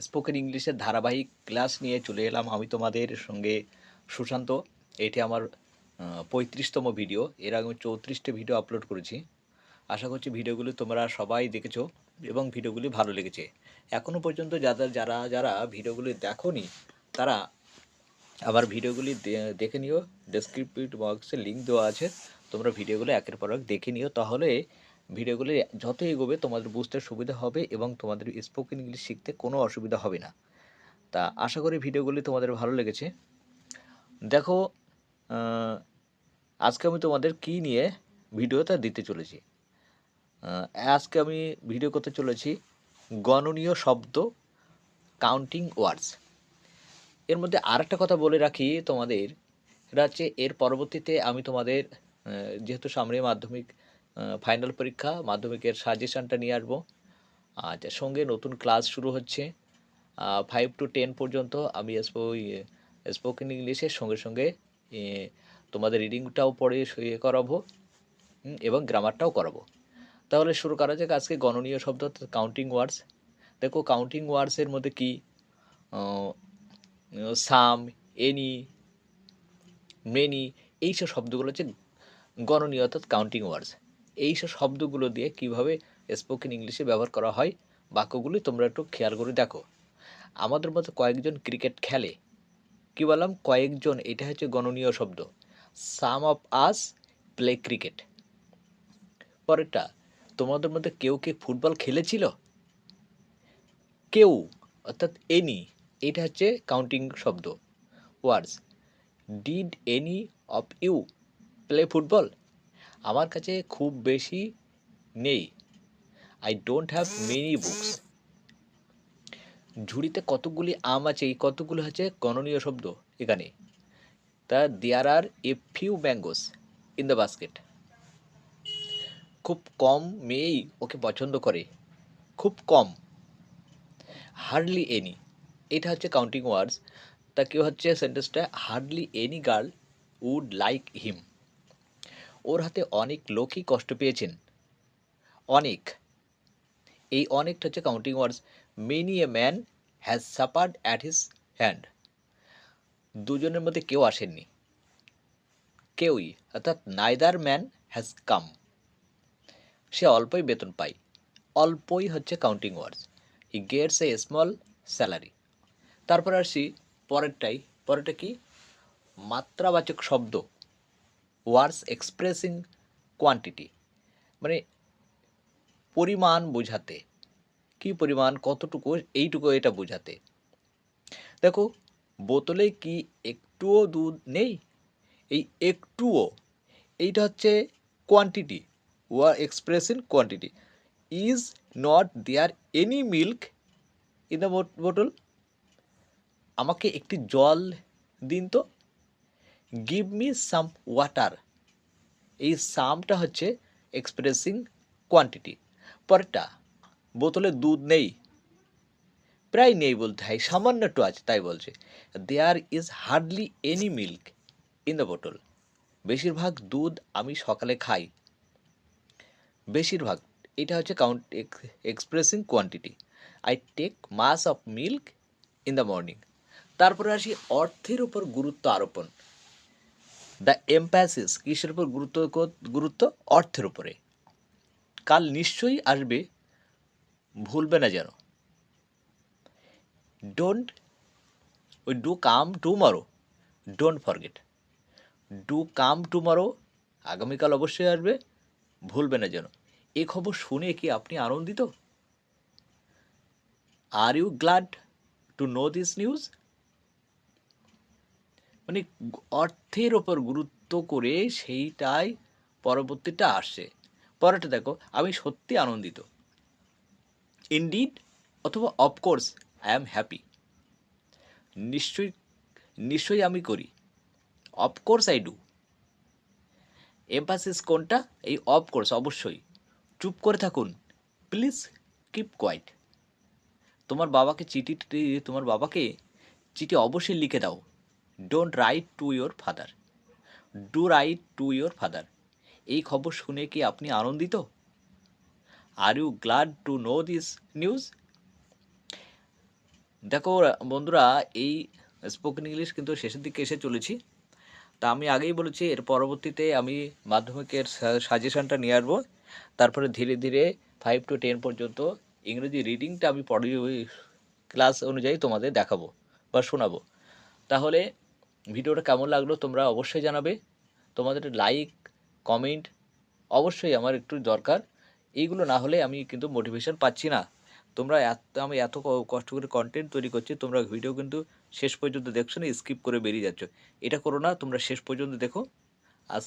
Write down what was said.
Spoken ইংলিশের ধারাবাহিক class নিয়ে চলে এলাম আমি তোমাদের সঙ্গে সুশান্ত। এটি আমার 35তম ভিডিও। এর আগে আমি 34টি ভিডিও আপলোড করেছি। আশা করছি ভিডিওগুলি তোমরা সবাই দেখেছো এবং ভিডিওগুলি ভালো লেগেছে। এখনও পর্যন্ত যারা যারা ভিডিওগুলি দেখোনি তারা আবার ভিডিওগুলি দেখে নিও। ডেসক্রিপটিভ বক্সে লিঙ্ক দেওয়া আছে, তোমরা ভিডিওগুলো একের পর এক দেখে নিও। তাহলে ভিডিওগুলি যত এগোবে তোমাদের বুঝতে সুবিধা হবে এবং তোমাদের স্পোকেন ইংলিশ শিখতে কোনো অসুবিধা হবে না। তা আশা করি ভিডিওগুলি তোমাদের ভালো লেগেছে। দেখো, আজকে আমি তোমাদের কি নিয়ে ভিডিওটা দিতে চলেছি। আজকে আমি ভিডিও করতে চলেছি গণনীয় শব্দ, কাউন্টিং ওয়ার্ডস। এর মধ্যে আরেকটা কথা বলে রাখি তোমাদের, এটা হচ্ছে এর পরবর্তীতে আমি তোমাদের যেহেতু সামনে মাধ্যমিক ফাইনাল পরীক্ষা, মাধ্যমিকের সাজেশানটা নিয়ে আসবো। আচ্ছা, সঙ্গে নতুন ক্লাস শুরু হচ্ছে 5 to 10 পর্যন্ত। আমি স্পোকেন ইংলিশের সঙ্গে সঙ্গে তোমাদের রিডিংটাও পড়ে করাবো এবং গ্রামারটাও করাবো। তাহলে শুরু করা যাক আজকে গণনীয় শব্দ, কাউন্টিং ওয়ার্ডস। দেখো, কাউন্টিং ওয়ার্ডসের মধ্যে কি সাম, এনি, মেনি, এইসব শব্দগুলো হচ্ছে গণনীয় অর্থাৎ কাউন্টিং ওয়ার্ডস। এইসব শব্দগুলো দিয়ে কিভাবে স্পোকেন ইংলিশে ব্যবহার করা হয় বাক্যগুলি তোমরা একটু খেয়াল করে দেখো। আমাদের মতো কয়েকজন ক্রিকেট খেলে, কি বললাম কয়েকজন, এটা হচ্ছে গণনীয় শব্দ। সাম অফ আস প্লে ক্রিকেট। পরেরটা, তোমাদের মধ্যে কেউ কি ফুটবল খেলেছিল? কেউ অর্থাৎ এনি, এটা হচ্ছে কাউন্টিং শব্দ words. Did any of you play football? আমার কাছে খুব বেশি নেই। I don't have many books. ঝুড়িতে কতগুলি আম আছে, এই কতগুলো হচ্ছে গণনীয় শব্দ এখানে। তা there are a few mangoes in the basket. খুব কম মেয়েই ওকে পছন্দ করে, খুব কম। হার্ডলি এনি, এটা হচ্ছে কাউন্টিং ওয়ার্ডস। তা কেউ হচ্ছে সেন্টেন্সটা, hardly any girl would like him. ওর হাতে অনেক লোকই কষ্ট পেয়েছেন। অনেক, এই অনেকটা হচ্ছে counting words. Many a man has suffered at his hand. দুজনের মধ্যে কেউ আসেননি, কেউই, অর্থাৎ নাইদার ম্যান হ্যাজ কাম। সে অল্পই বেতন পায়। অল্পই হচ্ছে counting words. He gets a small salary. তারপর আসি পরেরটা কি, মাত্রাবাচক শব্দ, ওয়ার্ডস এক্সপ্রেসিং কোয়ান্টিটি, মানে পরিমাণ বোঝাতে। কি পরিমাণ, কতটুকু, এইটুকু, এটা বোঝাতে। দেখো, বোতলে কি একটুও দুধ নেই? এই একটুও, এইটা হচ্ছে quantity, express in quantity. Is not there any milk in the bottle? আমাকে একটি জল দিন তো। Give me some water. এই সামটা হচ্ছে এক্সপ্রেসিং কোয়ান্টিটি। পরেরটা, বোতলে দুধ নেই, প্রায় নেই বলতে হয়, সামান্য একটু আছে তাই বলছে। There is hardly any milk in the bottle. বেশিরভাগ দুধ আমি সকালে খাই। বেশিরভাগ, এটা হচ্ছে expressing quantity. I take most of milk in the morning. তারপরে আসি অর্থের উপর গুরুত্ব আরোপণ। দ্য এমপ্যাসিস, কিসের উপর গুরুত্ব? অর্থের উপরে। কাল নিশ্চয়ই আসবে, ভুলবে না যেন। Don't do come tomorrow, don't forget. Do come tomorrow, আগামীকাল অবশ্যই আসবে, ভুলবে না যেন। এ খবর শুনে কি আপনি আনন্দিত? Are you glad to know this news? মানে অর্থের ওপর গুরুত্ব করে সেইটাই পরবর্তীটা আসছে। পরেরটা দেখো, আমি সত্যি আনন্দিত। ইনডিড অথবা অফকোর্স আই অ্যাম হ্যাপি। নিশ্চয়ই, নিশ্চয়ই আমি করি। Of course I do. এমফাসিস কোনটা? এই অফকোর্স, অবশ্যই। চুপ করে থাকুন, প্লিজ কিপ কোয়াইট। তোমার বাবাকে চিঠি অবশ্যই লিখে দাও। Don't write to your father, do write to your father. এই খবর শুনে কি আপনি আনন্দিত? Are you glad to know this news? দেখো বন্ধুরা, এই স্পোকেন ইংলিশ কিন্তু শেষের দিকে এসে চলেছি। তা আমি আগেই বলেছি এর পরবর্তীতে আমি মাধ্যমিকের সাজেশনটা নিয়ে আসবো। তারপরে ধীরে ধীরে 5 to 10 পর্যন্ত ইংরেজি রিডিংটা আমি পড়ি, ওই ক্লাস অনুযায়ী তোমাদের দেখাবো বা শোনাবো। তাহলে ভিডিওটা কেমন লাগলো তোমরা অবশ্যই জানাবে। তোমাদের লাইক, কমেন্ট অবশ্যই আমার একটু দরকার। এইগুলো না হলে আমি কিন্তু মোটিভেশন পাচ্ছি না। তোমরা আমি এত কষ্ট করে কন্টেন্ট তৈরি করছি, তোমরা ভিডিও কিন্তু শেষ পর্যন্ত দেখছো না, স্কিপ করে বেরিয়ে যাচ্ছ। এটা করো না, তোমরা শেষ পর্যন্ত দেখো। আজ